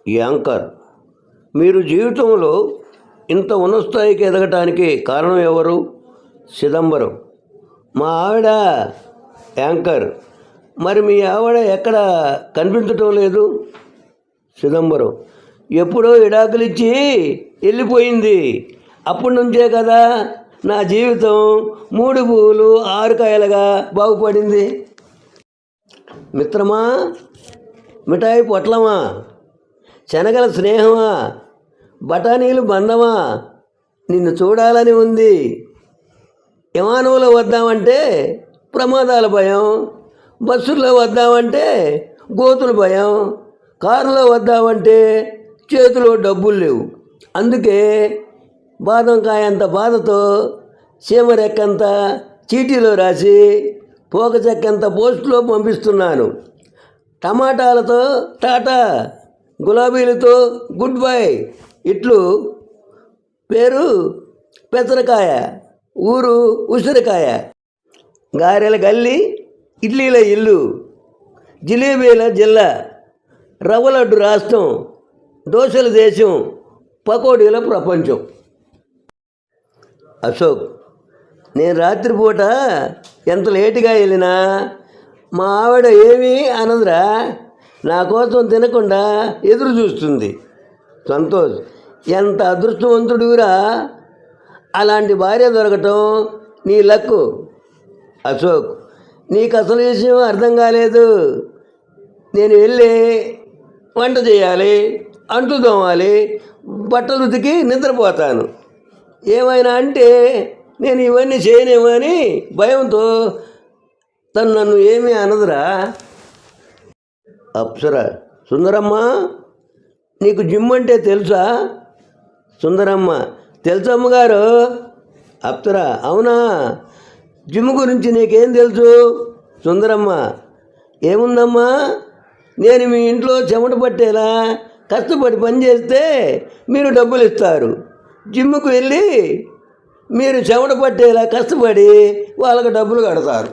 Anchor. మీరు జీవితంలో ఇంత ఉన్నత స్థాయికి ఎదగటానికి కారణం ఎవరు? చిదంబరం. మా ఆవిడ యాంకర్. మరి మీ ఆవిడ ఎక్కడ కనిపించటం లేదు? చిదంబరం. ఎప్పుడో విడాకులిచ్చి వెళ్ళిపోయింది. అప్పటి నుంచే కదా నా జీవితం 3 పువ్వులు 6 కాయలుగా బాగుపడింది. మిత్రమా, మిఠాయి పొట్లమా, శనగల స్నేహమా, బఠానీలు బంధమా, నిన్ను చూడాలని ఉంది. విమానంలో వద్దామంటే ప్రమాదాల భయం, బస్సుల్లో వద్దామంటే గోతుల భయం, కారులో వద్దామంటే చేతిలో డబ్బులు లేవు. అందుకే బాదం కాయంత బాధతో సీమరెక్కంత చీటీలో రాసి పోక చెక్కంత పోస్టులో పంపిస్తున్నాను. టమాటాలతో టాటా, గులాబీలతో గుడ్ బై. ఇట్లు పేరు పెసరకాయ, ఊరు ఉసిరికాయ. గారెల గల్లి, ఇడ్లీల ఇల్లు, జిలేబీల జిల్లా, రవ్వ లడ్డు రాష్ట్రం, దోశల దేశం, పకోడీల ప్రపంచం. అశోక్. నేను రాత్రిపూట ఎంత లేటుగా వెళ్ళినా మా ఆవిడ ఏమీ అనదురా. నా కోసం తినకుండా ఎదురు చూస్తుంది. సంతోష్. ఎంత అదృష్టవంతుడురా, అలాంటి భార్య దొరకటం నీ లక్కు. అశోక్. నీకు అసలు విషయం అర్థం కాలేదు. నేను వెళ్ళి వంట చేయాలి, అంట్లు తోమాలి, బట్టలు ఉతికి నిద్రపోతాను. ఏమైనా అంటే నేను ఇవన్నీ చేయనేమో అని భయంతో తను నన్ను ఏమీ అనదురా. అప్సర. సుందరమ్మ, నీకు జిమ్ అంటే తెలుసా? సుందరమ్మ. తెలుసమ్మగారు. అప్సర. అవునా, జిమ్ గురించి నీకేం తెలుసు? సుందరమ్మ. ఏముందమ్మా, నేను మీ ఇంట్లో చెమట పట్టేలా కష్టపడి పని చేస్తే మీరు డబ్బులు ఇస్తారు. జిమ్ముకు వెళ్ళి మీరు చెమట పట్టేలా కష్టపడి వాళ్ళకు డబ్బులు కడతారు.